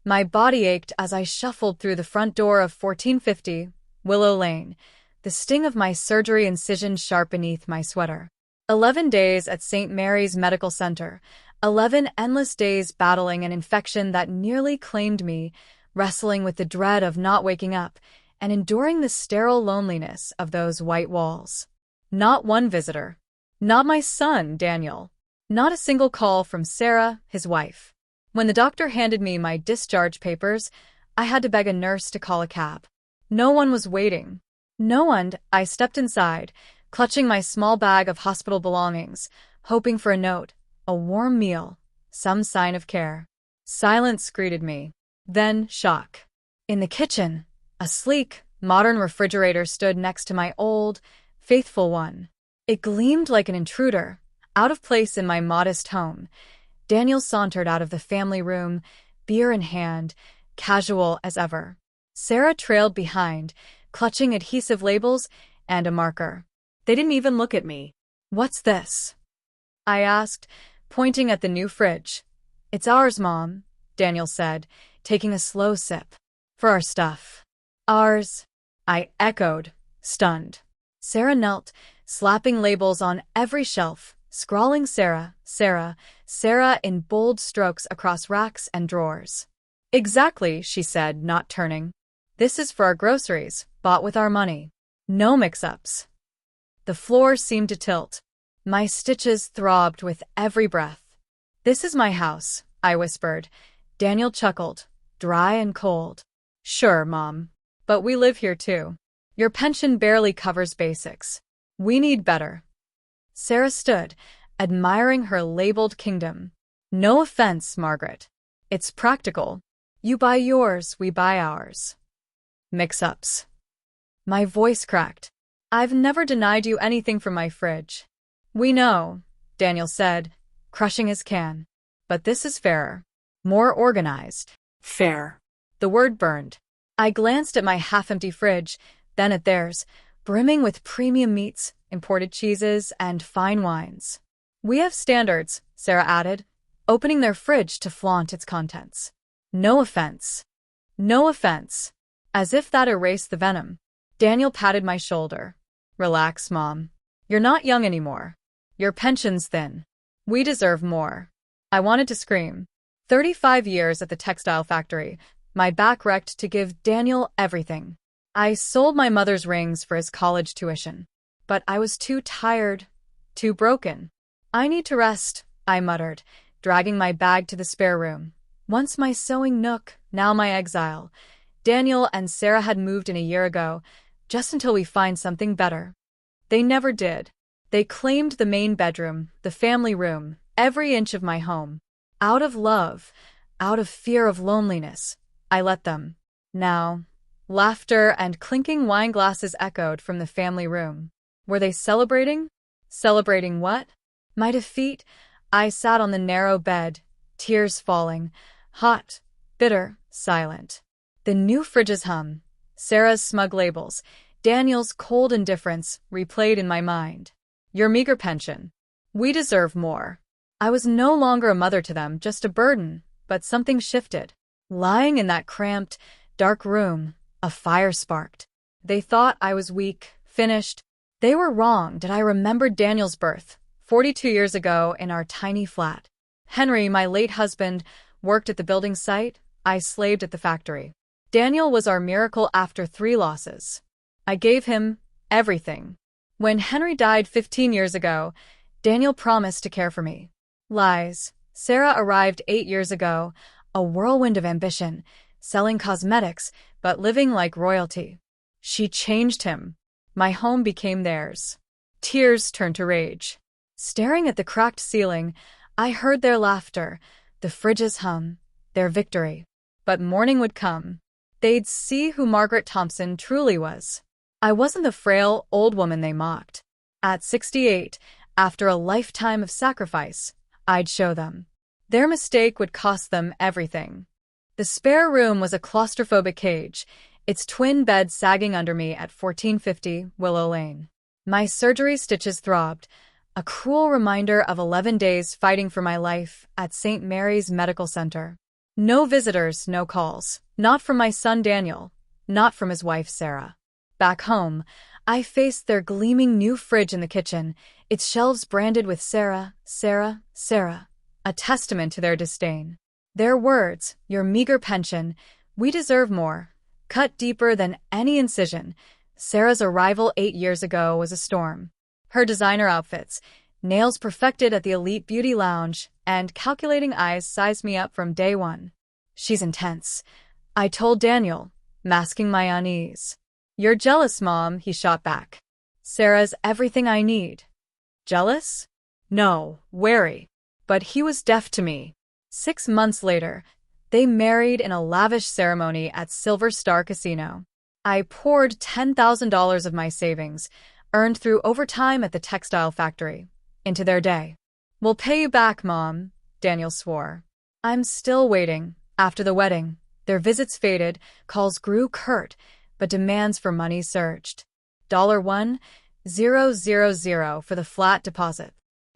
My body ached as I shuffled through the front door of 1450 Willow Lane, the sting of my surgery incision sharp beneath my sweater. 11 days at St. Mary's Medical Center, 11 endless days battling an infection that nearly claimed me, wrestling with the dread of not waking up, and enduring the sterile loneliness of those white walls. Not one visitor. Not my son, Daniel. Not a single call from Sarah, his wife. When the doctor handed me my discharge papers, I had to beg a nurse to call a cab. No one was waiting. No one. I stepped inside, clutching my small bag of hospital belongings, hoping for a note, a warm meal, some sign of care. Silence greeted me. Then shock. In the kitchen, a sleek, modern refrigerator stood next to my old, faithful one. It gleamed like an intruder, out of place in my modest home. Daniel sauntered out of the family room, beer in hand, casual as ever. Sarah trailed behind, clutching adhesive labels and a marker. They didn't even look at me. "What's this?" I asked, pointing at the new fridge. "It's ours, Mom," Daniel said, taking a slow sip. "For our stuff." "Ours?" I echoed, stunned. Sarah knelt, slapping labels on every shelf, scrawling Sarah, Sarah, Sarah in bold strokes across racks and drawers. "Exactly," she said, not turning. "This is for our groceries, bought with our money. No mix-ups." The floor seemed to tilt. My stitches throbbed with every breath. "This is my house," I whispered. Daniel chuckled, dry and cold. "Sure, Mom. But we live here too. Your pension barely covers basics. We need better." Sarah stood, admiring her labeled kingdom. "No offense, Margaret. It's practical. You buy yours, we buy ours." Mix-ups. My voice cracked. "I've never denied you anything from my fridge." "We know," Daniel said, crushing his can. "But this is fairer. More organized." Fair. The word burned. I glanced at my half-empty fridge, then at theirs, brimming with premium meats, imported cheeses, and fine wines. "We have standards," Sarah added, opening their fridge to flaunt its contents. "No offense." "No offense." As if that erased the venom. Daniel patted my shoulder. "Relax, Mom. You're not young anymore. Your pension's thin. We deserve more." I wanted to scream. 35 years at the textile factory, my back wrecked to give Daniel everything. I sold my mother's rings for his college tuition. But I was too tired, too broken. "I need to rest," I muttered, dragging my bag to the spare room. Once my sewing nook, now my exile. Daniel and Sarah had moved in a year ago, just until we find something better. They never did. They claimed the main bedroom, the family room, every inch of my home. Out of love, out of fear of loneliness, I let them. Now, laughter and clinking wine glasses echoed from the family room. Were they celebrating? Celebrating what? My defeat? I sat on the narrow bed, tears falling, hot, bitter, silent. The new fridge's hum, Sarah's smug labels, Daniel's cold indifference replayed in my mind. Your meager pension. We deserve more. I was no longer a mother to them, just a burden, but something shifted. Lying in that cramped, dark room, a fire sparked. They thought I was weak, finished. They were wrong. Did I remember Daniel's birth, 42 years ago in our tiny flat? Henry, my late husband, worked at the building site. I slaved at the factory. Daniel was our miracle after 3 losses. I gave him everything. When Henry died 15 years ago, Daniel promised to care for me. Lies. Sarah arrived 8 years ago, a whirlwind of ambition, selling cosmetics, but living like royalty. She changed him. My home became theirs. Tears turned to rage. Staring at the cracked ceiling, I heard their laughter, the fridge's hum, their victory. But morning would come. They'd see who Margaret Thompson truly was. I wasn't the frail, old woman they mocked. At 68, after a lifetime of sacrifice, I'd show them. Their mistake would cost them everything. The spare room was a claustrophobic cage, its twin bed sagging under me at 1450 Willow Lane. My surgery stitches throbbed, a cruel reminder of 11 days fighting for my life at St. Mary's Medical Center. No visitors, no calls. Not from my son Daniel. Not from his wife Sarah. Back home, I faced their gleaming new fridge in the kitchen, its shelves branded with Sarah, Sarah, Sarah, a testament to their disdain. Their words, your meager pension, we deserve more, cut deeper than any incision. Sarah's arrival 8 years ago was a storm. Her designer outfits, nails perfected at the elite beauty lounge, and calculating eyes sized me up from day one. She's intense, I told Daniel, masking my unease. You're jealous, Mom, he shot back. Sarah's everything I need. Jealous? No, wary. But he was deaf to me. 6 months later, they married in a lavish ceremony at Silver Star Casino. I poured $10,000 of my savings, earned through overtime at the textile factory, into their day. We'll pay you back, Mom, Daniel swore. I'm still waiting. After the wedding, their visits faded, calls grew curt, but demands for money surged. $1,000 for the flat deposit.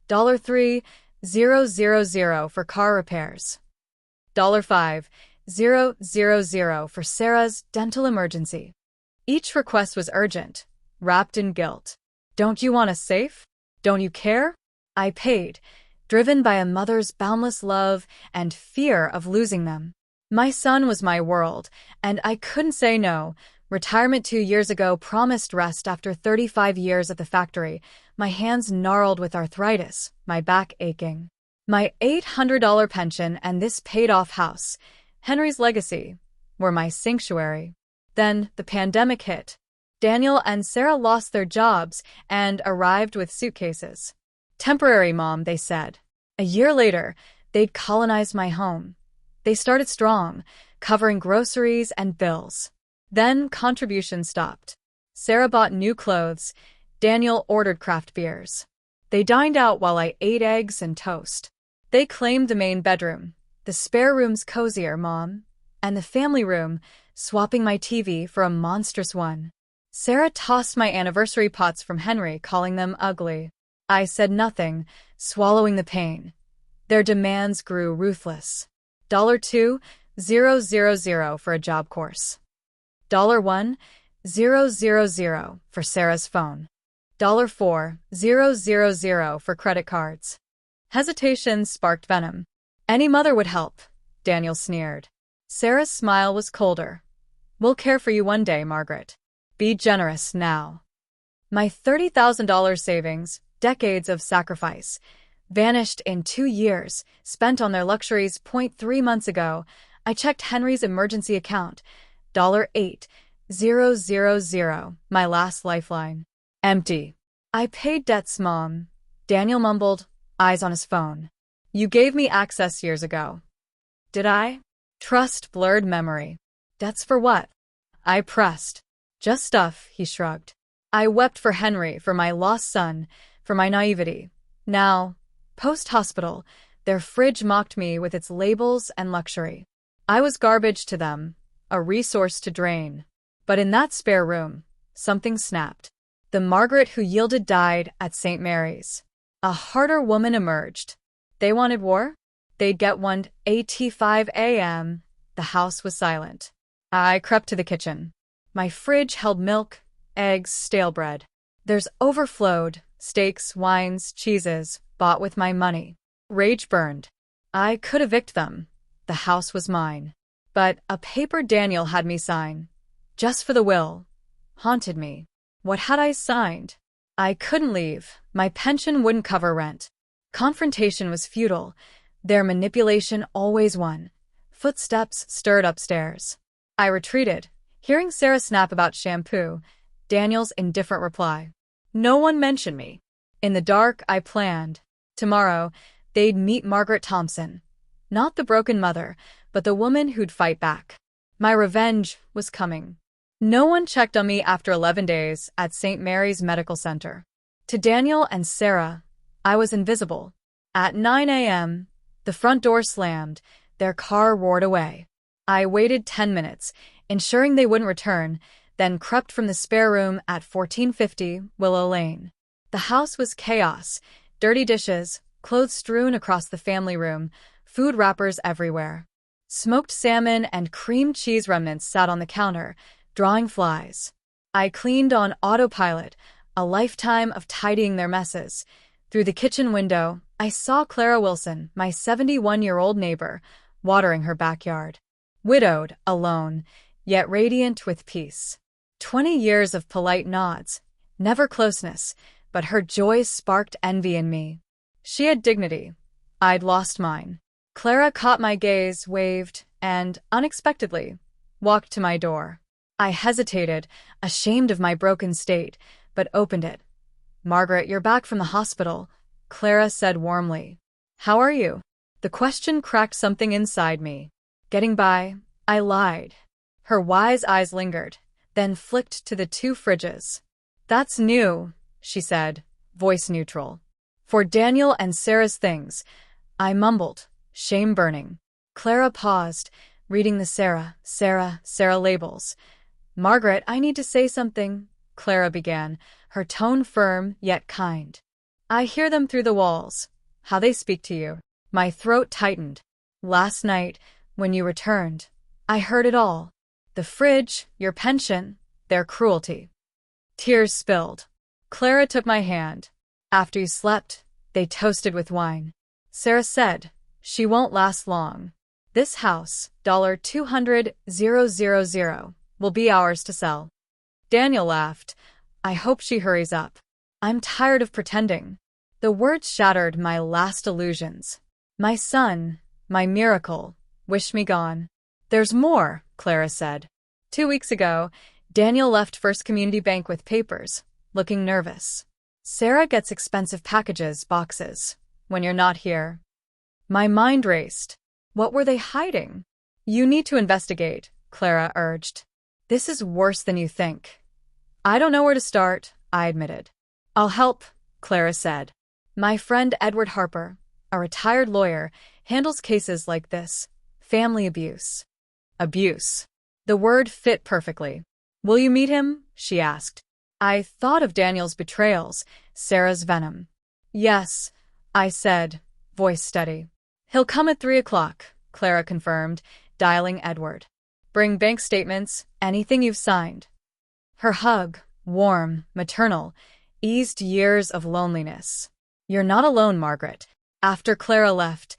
$3,000 for car repairs. $5,000 for Sarah's dental emergency. Each request was urgent, wrapped in guilt. Don't you want a safe? Don't you care? I paid, driven by a mother's boundless love and fear of losing them. My son was my world, and I couldn't say no. Retirement 2 years ago promised rest after 35 years at the factory, my hands gnarled with arthritis, my back aching. My $800 pension and this paid-off house, Henry's legacy, were my sanctuary. Then the pandemic hit. Daniel and Sarah lost their jobs and arrived with suitcases. Temporary, Mom, they said. A year later, they'd colonized my home. They started strong, covering groceries and bills. Then contributions stopped. Sarah bought new clothes. Daniel ordered craft beers. They dined out while I ate eggs and toast. They claimed the main bedroom. The spare room's cozier, Mom. And the family room, swapping my TV for a monstrous one. Sarah tossed my anniversary pots from Henry, calling them ugly. I said nothing, swallowing the pain. Their demands grew ruthless. $2,000 for a job course. $1,000 for Sarah's phone. $4,000 for credit cards. Hesitation sparked venom. Any mother would help, Daniel sneered. Sarah's smile was colder. We'll care for you one day, Margaret. Be generous now. My $30,000 savings, decades of sacrifice, vanished in 2 years, spent on their luxuries. 3 months ago, I checked Henry's emergency account. $8,000, my last lifeline. Empty. I paid debts, Mom. Daniel mumbled, eyes on his phone. You gave me access years ago. Did I? Trust blurred memory. Debts for what? I pressed. Just stuff, he shrugged. I wept for Henry, for my lost son, for my naivety. Now, post-hospital, their fridge mocked me with its labels and luxury. I was garbage to them, a resource to drain. But in that spare room, something snapped. The Margaret who yielded died at St. Mary's. A harder woman emerged. They wanted war? They'd get one at 5 a.m. The house was silent. I crept to the kitchen. My fridge held milk, eggs, stale bread. Theirs overflowed, steaks, wines, cheeses, bought with my money. Rage burned. I could evict them. The house was mine. But a paper Daniel had me sign, just for the will, haunted me. What had I signed? I couldn't leave. My pension wouldn't cover rent. Confrontation was futile. Their manipulation always won. Footsteps stirred upstairs. I retreated, hearing Sarah snap about shampoo. Daniel's indifferent reply. No one mentioned me. In the dark, I planned. Tomorrow, they'd meet Margaret Thompson. Not the broken mother, but the woman who'd fight back. My revenge was coming. No one checked on me after 11 days at St. Mary's Medical Center. To Daniel and Sarah, I was invisible. At 9 a.m., the front door slammed. Their car roared away. I waited 10 minutes, ensuring they wouldn't return, then crept from the spare room at 1450 Willow Lane. The house was chaos, dirty dishes, clothes strewn across the family room, food wrappers everywhere. Smoked salmon and cream cheese remnants sat on the counter, drawing flies. I cleaned on autopilot, a lifetime of tidying their messes. Through the kitchen window, I saw Clara Wilson, my 71-year-old neighbor, watering her backyard. Widowed, alone, yet radiant with peace. 20 years of polite nods, never closeness, but her joys sparked envy in me. She had dignity. I'd lost mine. Clara caught my gaze, waved, and, unexpectedly, walked to my door. I hesitated, ashamed of my broken state, but opened it. "Margaret, you're back from the hospital," Clara said warmly. "How are you?" The question cracked something inside me. "Getting by," I lied. Her wise eyes lingered, then flicked to the 2 fridges. "That's new," she said, voice neutral. "For Daniel and Sarah's things," I mumbled, shame burning. Clara paused, reading the Sarah labels. "Margaret, I need to say something," Clara began, her tone firm yet kind. "I hear them through the walls, how they speak to you." My throat tightened. "Last night, when you returned, I heard it all. The fridge, your pension, their cruelty." Tears spilled. Clara took my hand. "After you slept, they toasted with wine. Sarah said, she won't last long. This house, $200,000, will be ours to sell." Daniel laughed. "I hope she hurries up. I'm tired of pretending." The words shattered my last illusions. My son, my miracle, wished me gone. "There's more," Clara said. 2 weeks ago, Daniel left First Community Bank with papers, looking nervous. "Sarah gets expensive packages, boxes, when you're not here." My mind raced. What were they hiding? "You need to investigate," Clara urged. "This is worse than you think." "I don't know where to start," I admitted. "I'll help," Clara said. "My friend Edward Harper, a retired lawyer, handles cases like this. Family abuse." Abuse. The word fit perfectly. "Will you meet him?" she asked. I thought of Daniel's betrayals, Sarah's venom. "Yes," I said, voice steady. "He'll come at 3 o'clock, Clara confirmed, dialing Edward. "Bring bank statements, anything you've signed." Her hug, warm, maternal, eased years of loneliness. "You're not alone, Margaret." After Clara left,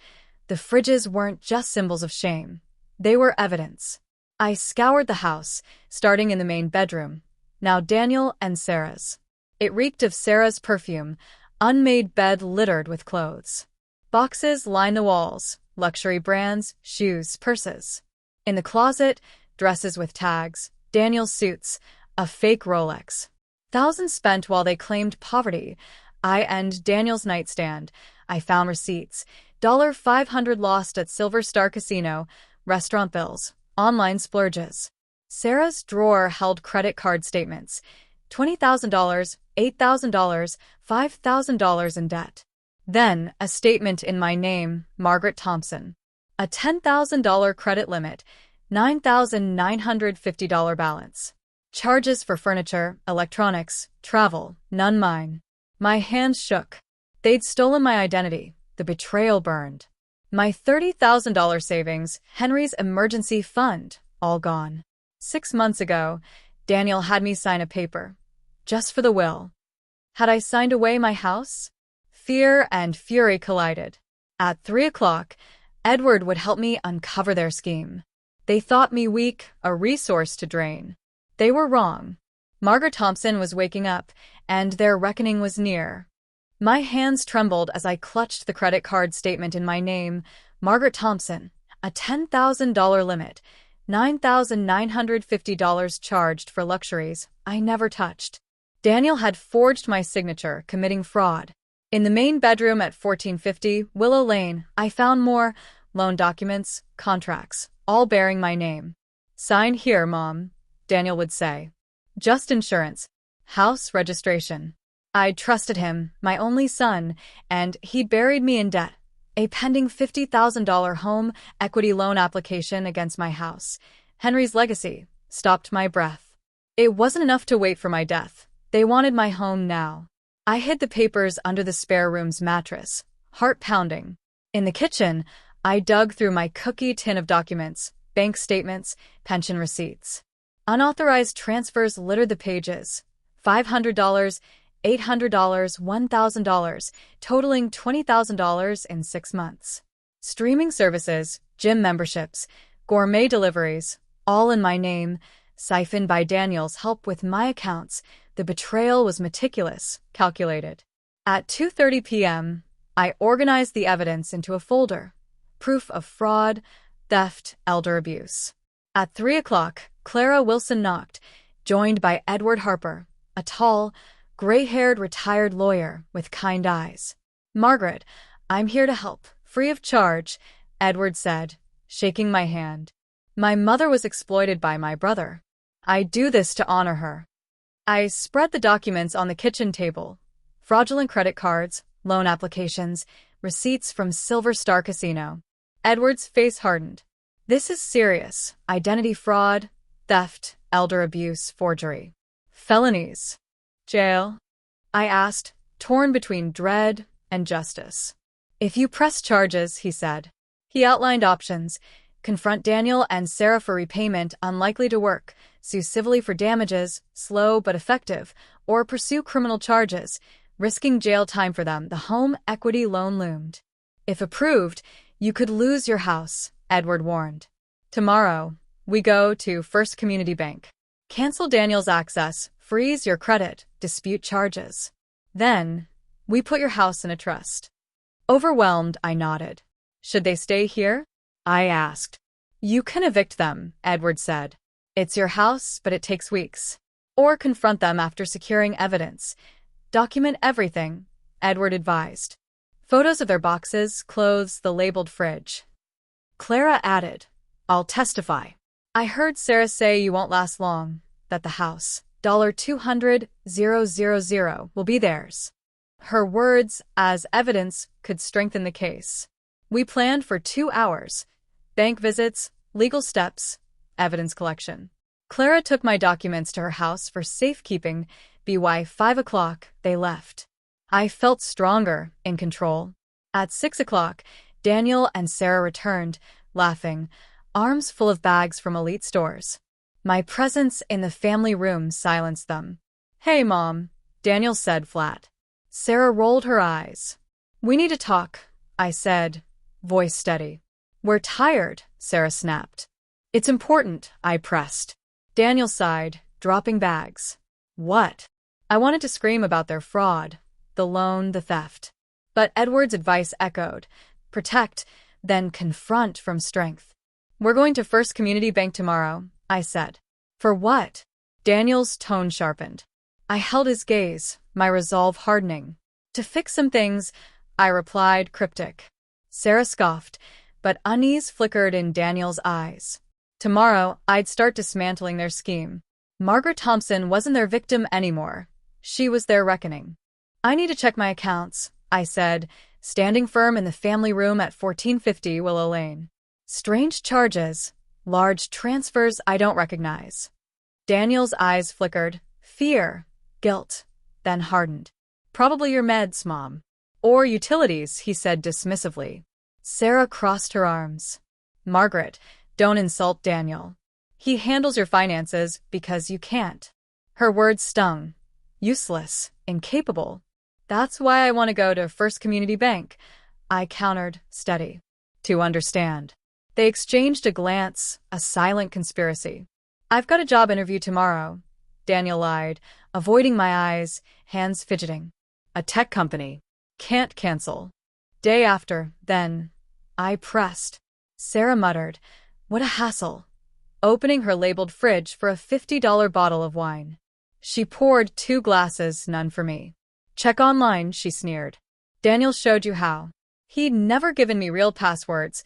the fridges weren't just symbols of shame. They were evidence. I scoured the house, starting in the main bedroom, now Daniel and Sarah's. It reeked of Sarah's perfume, unmade bed littered with clothes. Boxes lined the walls, luxury brands, shoes, purses. In the closet, dresses with tags, Daniel's suits, a fake Rolex. Thousands spent while they claimed poverty. And Daniel's nightstand. I found receipts. $500 lost at Silver Star Casino, restaurant bills, online splurges. Sarah's drawer held credit card statements. $20,000, $8,000, $5,000 in debt. Then, a statement in my name, Margaret Thompson. A $10,000 credit limit, $9,950 balance. Charges for furniture, electronics, travel, none mine. My hands shook. They'd stolen my identity. The betrayal burned. My $30,000 savings, Henry's emergency fund, all gone. 6 months ago, Daniel had me sign a paper. Just for the will. Had I signed away my house? Fear and fury collided. At 3 o'clock, Edward would help me uncover their scheme. They thought me weak, a resource to drain. They were wrong. Margaret Thompson was waking up, and their reckoning was near. My hands trembled as I clutched the credit card statement in my name, Margaret Thompson, a $10,000 limit, $9,950 charged for luxuries I never touched. Daniel had forged my signature, committing fraud. In the main bedroom at 1450 Willow Lane, I found more loan documents, contracts, all bearing my name. "Sign here, Mom," Daniel would say. "Just insurance. House registration." I trusted him, my only son, and he buried me in debt. A pending $50,000 home equity loan application against my house. Henry's legacy stopped my breath. It wasn't enough to wait for my death. They wanted my home now. I hid the papers under the spare room's mattress, heart pounding. In the kitchen, I dug through my cookie tin of documents, bank statements, pension receipts. Unauthorized transfers littered the pages. $500, $800, $1,000, totaling $20,000 in 6 months. Streaming services, gym memberships, gourmet deliveries, all in my name, siphoned by Daniel's help with my accounts. The betrayal was meticulous, calculated. At 2:30 p.m., I organized the evidence into a folder. Proof of fraud, theft, elder abuse. At 3 o'clock, Clara Wilson knocked, joined by Edward Harper, a tall, gray-haired retired lawyer with kind eyes. "Margaret, I'm here to help, free of charge," Edward said, shaking my hand. "My mother was exploited by my brother. I do this to honor her." I spread the documents on the kitchen table. Fraudulent credit cards, loan applications, receipts from Silver Star Casino. Edward's face hardened. "This is serious. Identity fraud, theft, elder abuse, forgery. Felonies. Jail?" I asked, torn between dread and justice. "If you press charges," he said. He outlined options. Confront Daniel and Sarah for repayment, unlikely to work. Sue civilly for damages, slow but effective. Or pursue criminal charges, risking jail time for them. The home equity loan loomed. "If approved, you could lose your house," Edward warned. "Tomorrow, we go to First Community Bank. Cancel Daniel's access, freeze your credit, dispute charges. Then, we put your house in a trust." Overwhelmed, I nodded. "Should they stay here?" I asked. "You can evict them," Edward said. "It's your house, but it takes weeks. Or confront them after securing evidence. Document everything," Edward advised. Photos of their boxes, clothes, the labeled fridge. Clara added, "I'll testify. I heard Sarah say you won't last long, that the house, $200,000, will be theirs." Her words, as evidence, could strengthen the case. We planned for 2 hours. Bank visits, legal steps, evidence collection. Clara took my documents to her house for safekeeping. By 5 o'clock, they left. I felt stronger, in control. At 6 o'clock, Daniel and Sarah returned, laughing, arms full of bags from elite stores. My presence in the family room silenced them. "Hey, Mom," Daniel said flat. Sarah rolled her eyes. "We need to talk," I said, voice steady. "We're tired," Sarah snapped. "It's important," I pressed. Daniel sighed, dropping bags. "What?" I wanted to scream about their fraud, the loan, the theft. But Edward's advice echoed. Protect, then confront from strength. "We're going to First Community Bank tomorrow," I said. "For what?" Daniel's tone sharpened. I held his gaze, my resolve hardening. "To fix some things," I replied, cryptic. Sarah scoffed, but unease flickered in Daniel's eyes. Tomorrow, I'd start dismantling their scheme. Margaret Thompson wasn't their victim anymore. She was their reckoning. "I need to check my accounts," I said, standing firm in the family room at 1450 Willow Lane. "Strange charges, large transfers I don't recognize." Daniel's eyes flickered. Fear, guilt, then hardened. "Probably your meds, Mom. Or utilities," he said dismissively. Sarah crossed her arms. "Margaret, don't insult Daniel. He handles your finances because you can't." Her words stung. Useless, incapable. "That's why I want to go to First Community Bank," I countered, steady. "To understand." They exchanged a glance, a silent conspiracy. "I've got a job interview tomorrow," Daniel lied, avoiding my eyes, hands fidgeting. "A tech company. Can't cancel." "Day after, then." I pressed. Sarah muttered, "What a hassle," opening her labeled fridge for a $50 bottle of wine. She poured 2 glasses, none for me. "Check online," she sneered. "Daniel showed you how. He'd never given me real passwords,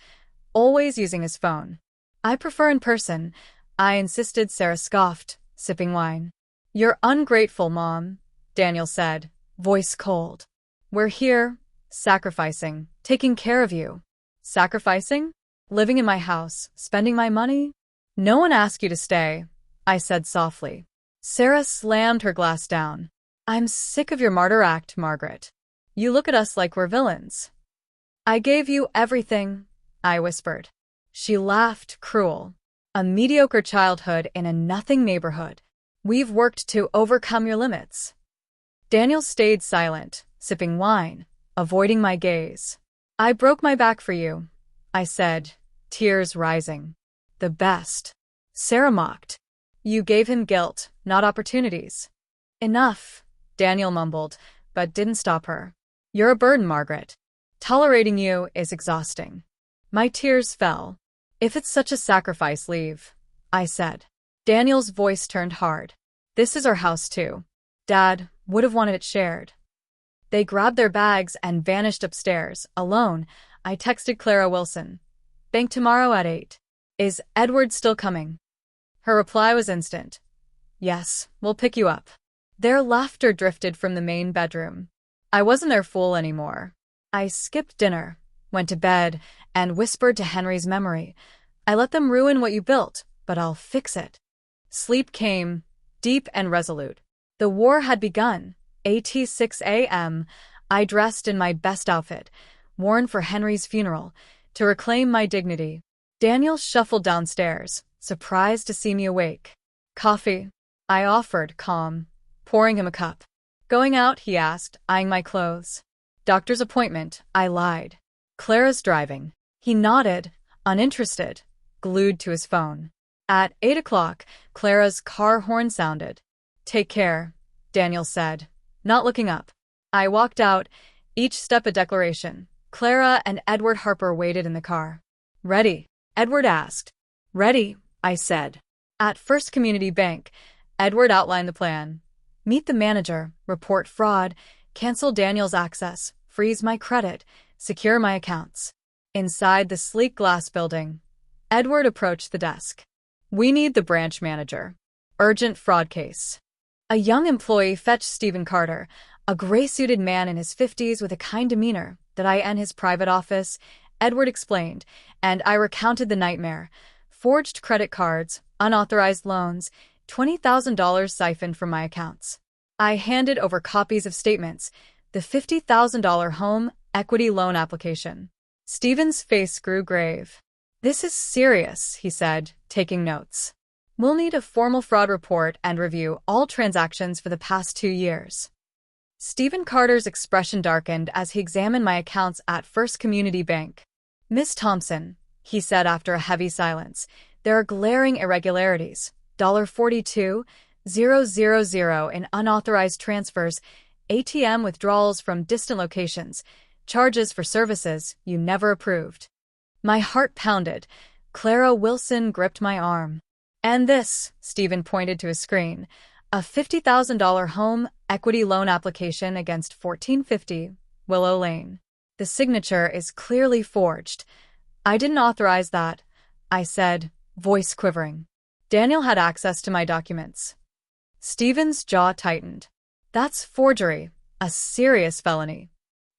always using his phone." "I prefer in person," I insisted. Sarah scoffed, sipping wine. "You're ungrateful, Mom," Daniel said, voice cold. "We're here, sacrificing, taking care of you." "Sacrificing? Living in my house, spending my money?" "No one asked you to stay," I said softly. Sarah slammed her glass down. "I'm sick of your martyr act, Margaret. You look at us like we're villains." "I gave you everything," I whispered. She laughed, cruel. A mediocre childhood in a nothing neighborhood. We've worked to overcome your limits. Daniel stayed silent, sipping wine, avoiding my gaze. I broke my back for you, I said, tears rising. The best. Sarah mocked. You gave him guilt, not opportunities. Enough, Daniel mumbled, but didn't stop her. You're a burden, Margaret. Tolerating you is exhausting. My tears fell. If it's such a sacrifice, leave, I said. Daniel's voice turned hard. This is our house too. Dad would have wanted it shared. They grabbed their bags and vanished upstairs. Alone, I texted Clara Wilson. Bank tomorrow at 8. Is Edward still coming? Her reply was instant. Yes, we'll pick you up. Their laughter drifted from the main bedroom. I wasn't their fool anymore. I skipped dinner, went to bed, and whispered to Henry's memory. I let them ruin what you built, but I'll fix it. Sleep came, deep and resolute. The war had begun. At 6 a.m., I dressed in my best outfit, worn for Henry's funeral, to reclaim my dignity. Daniel shuffled downstairs, surprised to see me awake. Coffee, I offered, calm, pouring him a cup. Going out, he asked, eyeing my clothes. Doctor's appointment, I lied. Clara's driving. He nodded, uninterested, glued to his phone. At 8 o'clock, Clara's car horn sounded. Take care, Daniel said, not looking up. I walked out, each step a declaration. Clara and Edward Harper waited in the car. Ready? Edward asked. Ready, I said. At First Community Bank, Edward outlined the plan. Meet the manager, report fraud, cancel Daniel's access, freeze my credit, secure my accounts. Inside the sleek glass building, Edward approached the desk. We need the branch manager. Urgent fraud case. A young employee fetched Stephen Carter, a gray-suited man in his 50s with a kind demeanor, that I in his private office, Edward explained, and I recounted the nightmare. Forged credit cards, unauthorized loans, $20,000 siphoned from my accounts. I handed over copies of statements, the $50,000 home equity loan application. Stephen's face grew grave. This is serious, he said, taking notes. We'll need a formal fraud report and review all transactions for the past 2 years. Stephen Carter's expression darkened as he examined my accounts at First Community Bank. Miss Thompson, he said after a heavy silence, there are glaring irregularities. $42,000 in unauthorized transfers, ATM withdrawals from distant locations, charges for services you never approved. My heart pounded. Clara Wilson gripped my arm. And this, Stephen pointed to his screen, a $50,000 home equity loan application against 1450 Willow Lane. The signature is clearly forged. I didn't authorize that, I said, voice quivering. Daniel had access to my documents. Stephen's jaw tightened. That's forgery, a serious felony.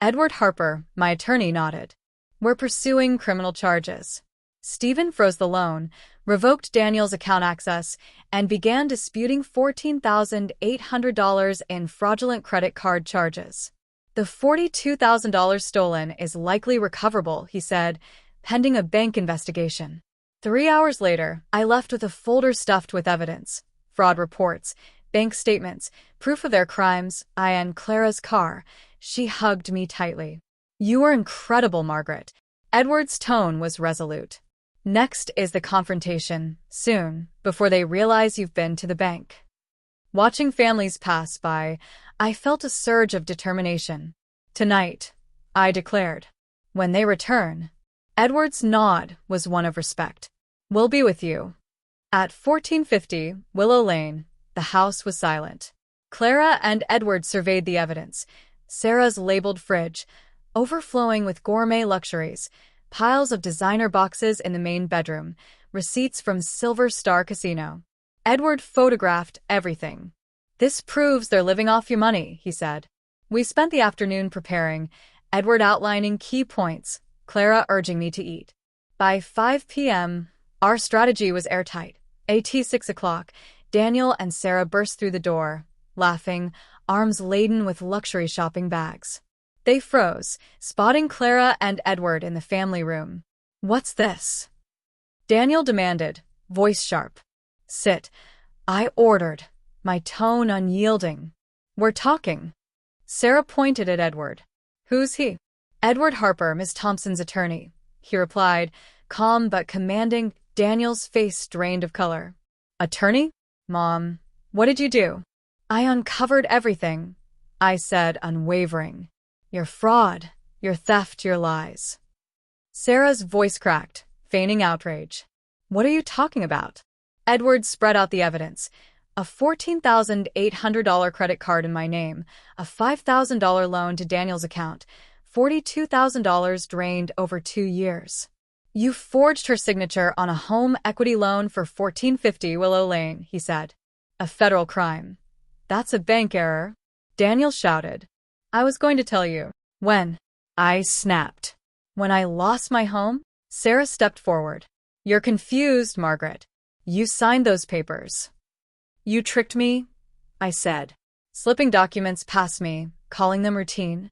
Edward Harper, my attorney, nodded. We're pursuing criminal charges. Stephen froze the loan, revoked Daniel's account access, and began disputing $14,800 in fraudulent credit card charges. The $42,000 stolen is likely recoverable, he said, pending a bank investigation. 3 hours later, I left with a folder stuffed with evidence, fraud reports, bank statements, proof of their crimes, I and Clara's car. She hugged me tightly. You are incredible, Margaret. Edward's tone was resolute. Next is the confrontation, soon, before they realize you've been to the bank. Watching families pass by, I felt a surge of determination. Tonight, I declared. When they return, Edward's nod was one of respect. We'll be with you. At 1450 Willow Lane, the house was silent. Clara and Edward surveyed the evidence. Sarah's labeled fridge, overflowing with gourmet luxuries, piles of designer boxes in the main bedroom, receipts from Silver Star Casino. Edward photographed everything. This proves they're living off your money, he said. We spent the afternoon preparing, Edward outlining key points, Clara urging me to eat. By 5 p.m., our strategy was airtight. At 6 o'clock, Daniel and Sarah burst through the door, laughing, arms laden with luxury shopping bags. They froze, spotting Clara and Edward in the family room. What's this? Daniel demanded, voice sharp. Sit. I ordered, my tone unyielding. We're talking. Sarah pointed at Edward. Who's he? Edward Harper, Miss Thompson's attorney, he replied, calm but commanding. Daniel's face drained of color. Attorney? Mom, what did you do? I uncovered everything, I said, unwavering. Your fraud, your theft, your lies. Sarah's voice cracked, feigning outrage. What are you talking about? Edward spread out the evidence. A $14,800 credit card in my name, a $5,000 loan to Daniel's account, $42,000 drained over 2 years. You forged her signature on a home equity loan for 1450 Willow Lane, he said. A federal crime. That's a bank error. Daniel shouted. I was going to tell you. When? I snapped. When I lost my home? Sarah stepped forward. You're confused, Margaret. You signed those papers. You tricked me, I said, slipping documents past me, calling them routine.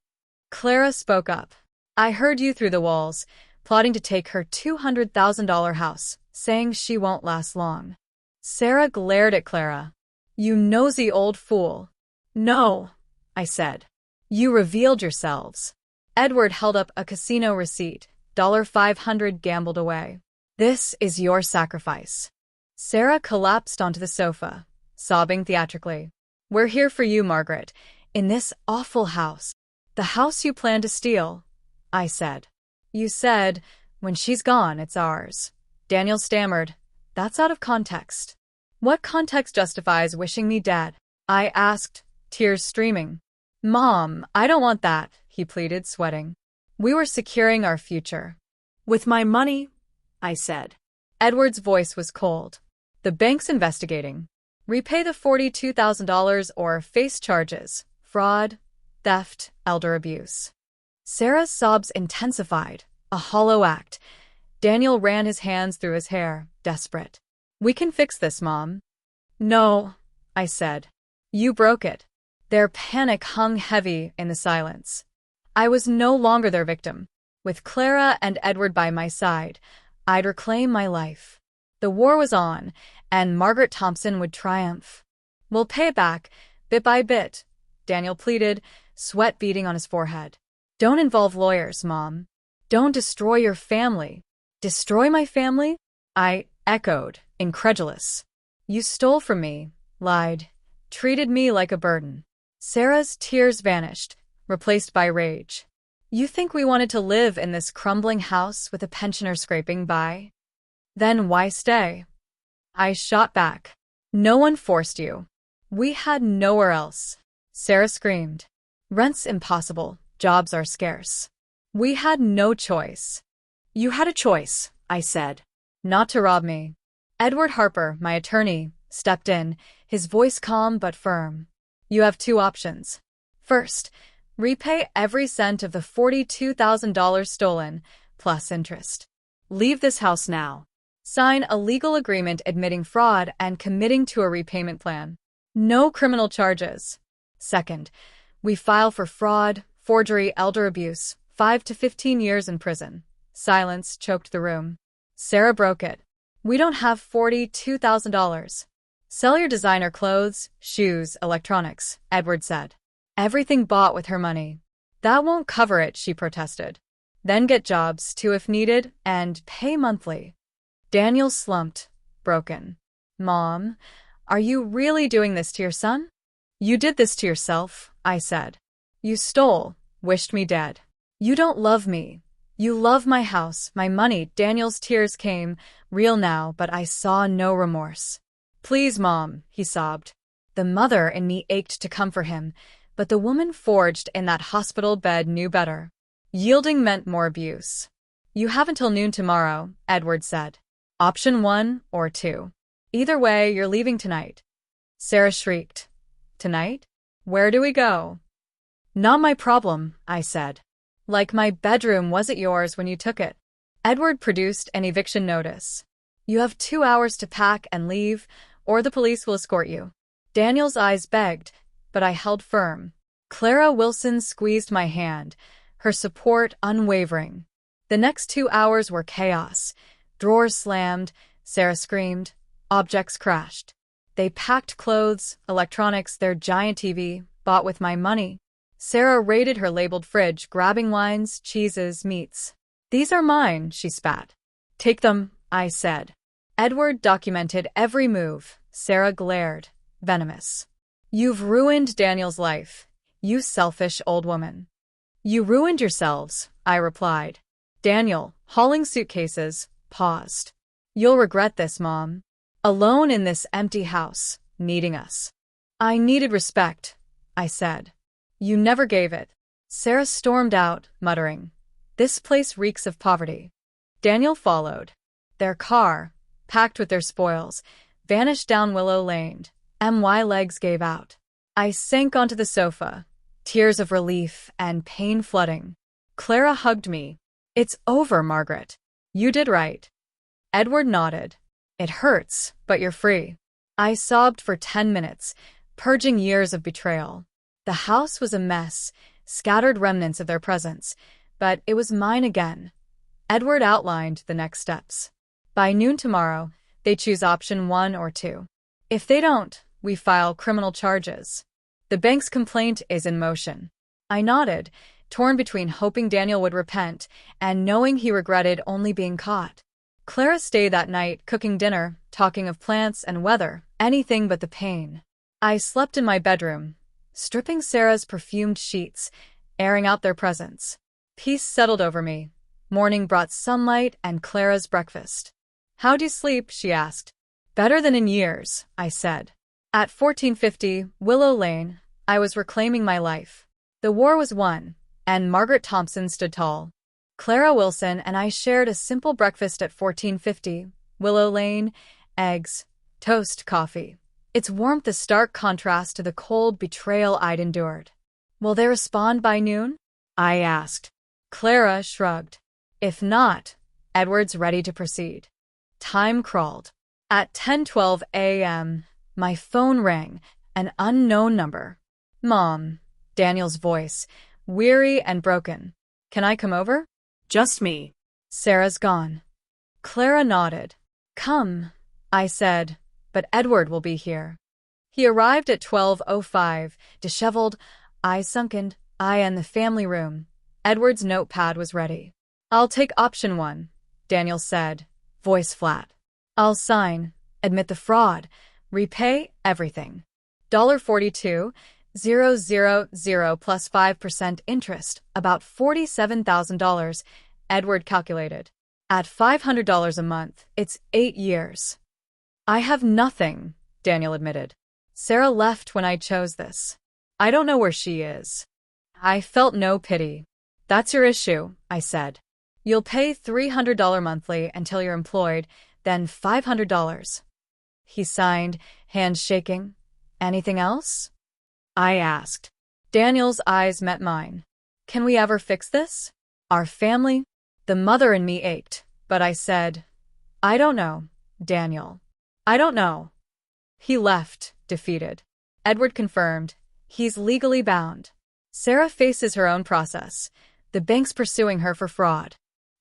Clara spoke up. I heard you through the walls, plotting to take her $200,000 house, saying she won't last long. Sarah glared at Clara. You nosy old fool. No, I said. You revealed yourselves. Edward held up a casino receipt, $500 gambled away. This is your sacrifice. Sarah collapsed onto the sofa, sobbing theatrically. We're here for you, Margaret, in this awful house. The house you plan to steal, I said. You said, when she's gone, it's ours. Daniel stammered. That's out of context. What context justifies wishing me dead? I asked, tears streaming. Mom, I don't want that, he pleaded, sweating. We were securing our future. With my money, I said. Edward's voice was cold. The bank's investigating. Repay the $42,000 or face charges, fraud, theft, elder abuse. Sarah's sobs intensified, a hollow act. Daniel ran his hands through his hair, desperate. We can fix this, Mom. No, I said. You broke it. Their panic hung heavy in the silence. I was no longer their victim. With Clara and Edward by my side, I'd reclaim my life. The war was on, and Margaret Thompson would triumph. We'll pay it back, bit by bit, Daniel pleaded, sweat beading on his forehead. Don't involve lawyers, Mom. Don't destroy your family. Destroy my family? I echoed, incredulous. You stole from me, lied, treated me like a burden. Sarah's tears vanished, replaced by rage. You think we wanted to live in this crumbling house with a pensioner scraping by? Then why stay? I shot back. No one forced you. We had nowhere else. Sarah screamed. Rent's impossible. Jobs are scarce. We had no choice. You had a choice, I said. Not to rob me. Edward Harper, my attorney, stepped in, his voice calm but firm. You have 2 options. First, repay every cent of the $42,000 stolen, plus interest. Leave this house now. Sign a legal agreement admitting fraud and committing to a repayment plan. No criminal charges. Second, we file for fraud, forgery, elder abuse, 5 to 15 years in prison. Silence choked the room. Sarah broke it. We don't have $42,000. Sell your designer clothes, shoes, electronics, Edward said. Everything bought with her money. That won't cover it, she protested. Then get jobs, too, if needed, and pay monthly. Daniel slumped, broken. Mom, are you really doing this to your son? You did this to yourself, I said. You stole, wished me dead. You don't love me. You love my house, my money. Daniel's tears came, real now, but I saw no remorse. Please, Mom, he sobbed. The mother in me ached to comfort him, but the woman forged in that hospital bed knew better. Yielding meant more abuse. You have until noon tomorrow, Edward said. Option 1 or 2. Either way, you're leaving tonight. Sarah shrieked. Tonight? Where do we go? Not my problem, I said. Like my bedroom wasn't yours when you took it. Edward produced an eviction notice. You have 2 hours to pack and leave, or the police will escort you. Daniel's eyes begged, but I held firm. Clara Wilson squeezed my hand, her support unwavering. The next 2 hours were chaos. Drawers slammed, Sarah screamed, objects crashed. They packed clothes, electronics, their giant TV, bought with my money. Sarah raided her labeled fridge, grabbing wines, cheeses, meats. "These are mine," she spat. "Take them," I said. Edward documented every move. Sarah glared, venomous. "You've ruined Daniel's life, you selfish old woman." "You ruined yourselves," I replied. Daniel, hauling suitcases, paused. "You'll regret this, Mom. Alone in this empty house, needing us." "I needed respect," I said. "You never gave it." Sarah stormed out, muttering, "This place reeks of poverty." Daniel followed. Their car, packed with their spoils, vanished down Willow Lane. My legs gave out. I sank onto the sofa, tears of relief and pain flooding. Clara hugged me. "It's over, Margaret. You did right." Edward nodded. "It hurts, but you're free." I sobbed for 10 minutes, purging years of betrayal. The house was a mess, scattered remnants of their presence, but it was mine again. Edward outlined the next steps. By noon tomorrow, they choose option 1 or 2. If they don't, we file criminal charges. The bank's complaint is in motion. I nodded, torn between hoping Daniel would repent and knowing he regretted only being caught. Clara stayed that night, cooking dinner, talking of plants and weather, anything but the pain. I slept in my bedroom, stripping Sarah's perfumed sheets, airing out their presence. Peace settled over me. Morning brought sunlight and Clara's breakfast. "How'd you sleep?" she asked. "Better than in years," I said. At 1450 Willow Lane, I was reclaiming my life. The war was won, and Margaret Thompson stood tall. Clara Wilson and I shared a simple breakfast at 1450 Willow Lane, eggs, toast, coffee. Its warmth a stark contrast to the cold betrayal I'd endured. "Will they respond by noon?" I asked. Clara shrugged. "If not, Edward's ready to proceed." Time crawled. At 10:12 a.m., my phone rang, an unknown number. "Mom," Daniel's voice, weary and broken. "Can I come over?" "Just me." "Sarah's gone." Clara nodded. "Come," I said, "but Edward will be here." He arrived at 12:05, disheveled, eyes sunken, I in the family room. Edward's notepad was ready. "I'll take option 1, Daniel said, voice flat. "I'll sign, admit the fraud, repay everything. $42,000 plus 5% interest, about $47,000, Edward calculated. At $500 a month, it's 8 years. "I have nothing," Daniel admitted. "Sarah left when I chose this. I don't know where she is." I felt no pity. "That's your issue," I said. "You'll pay $300 monthly until you're employed, then $500. He signed, hands shaking. "Anything else?" I asked. Daniel's eyes met mine. "Can we ever fix this? Our family?" The mother in me ached, but I said, "I don't know, Daniel. I don't know." He left, defeated. Edward confirmed, he's legally bound. Sarah faces her own process. The bank's pursuing her for fraud.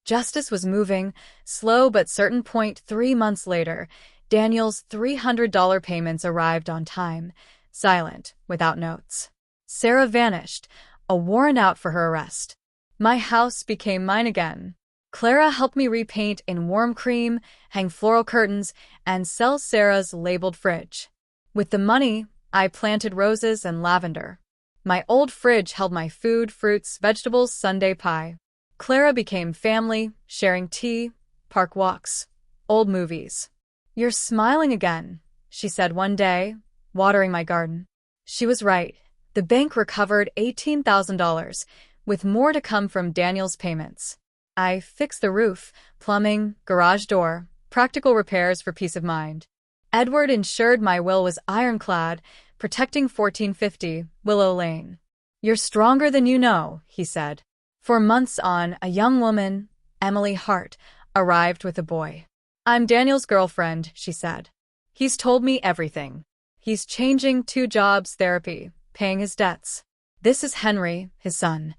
Justice was moving, slow but certain. 3 months later, Daniel's $300 payments arrived on time, silent, without notes. Sarah vanished, a warrant out for her arrest. My house became mine again. Clara helped me repaint in warm cream, hang floral curtains, and sell Sarah's labeled fridge. With the money, I planted roses and lavender. My old fridge held my food, fruits, vegetables, Sunday pie. Clara became family, sharing tea, park walks, old movies. "You're smiling again," she said one day, watering my garden. She was right. The bank recovered $18,000, with more to come from Daniel's payments. I fixed the roof, plumbing, garage door, practical repairs for peace of mind. Edward ensured my will was ironclad, protecting 1450 Willow Lane. "You're stronger than you know," he said. For months on, a young woman, Emily Hart, arrived with a boy. "I'm Daniel's girlfriend," she said. "He's told me everything. He's changing 2 jobs, therapy, paying his debts. This is Henry, his son."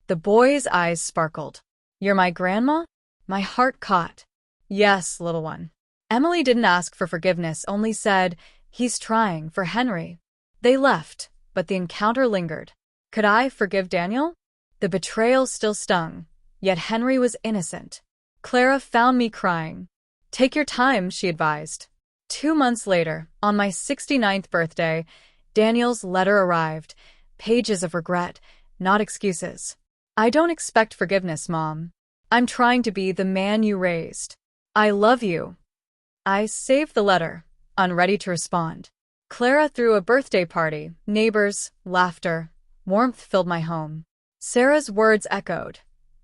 The boy's eyes sparkled. You're my grandma? My heart caught. Yes, little one. Emily didn't ask for forgiveness, only said, "He's trying for Henry." They left, but the encounter lingered. Could I forgive Daniel? The betrayal still stung, yet Henry was innocent. Clara found me crying. "Take your time," she advised. 2 months later, on my 69th birthday, Daniel's letter arrived. Pages of regret, not excuses. "I don't expect forgiveness, Mom. I'm trying to be the man you raised. I love you." I saved the letter, unready to respond. Clara threw a birthday party, neighbors, laughter, warmth filled my home. Sarah's words echoed,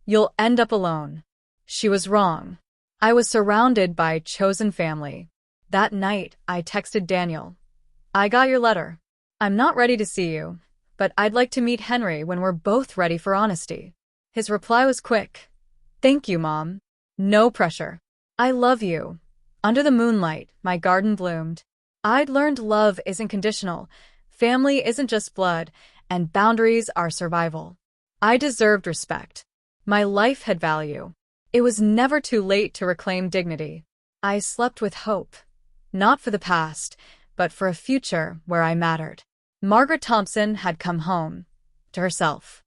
"You'll end up alone." She was wrong. I was surrounded by chosen family. That night, I texted Daniel, "I got your letter. I'm not ready to see you, but I'd like to meet Henry when we're both ready for honesty." His reply was quick. "Thank you, Mom. No pressure. I love you." Under the moonlight, my garden bloomed. I'd learned love isn't conditional, family isn't just blood, and boundaries are survival. I deserved respect. My life had value. It was never too late to reclaim dignity. I slept with hope, not for the past, but for a future where I mattered. Margaret Thompson had come home to herself.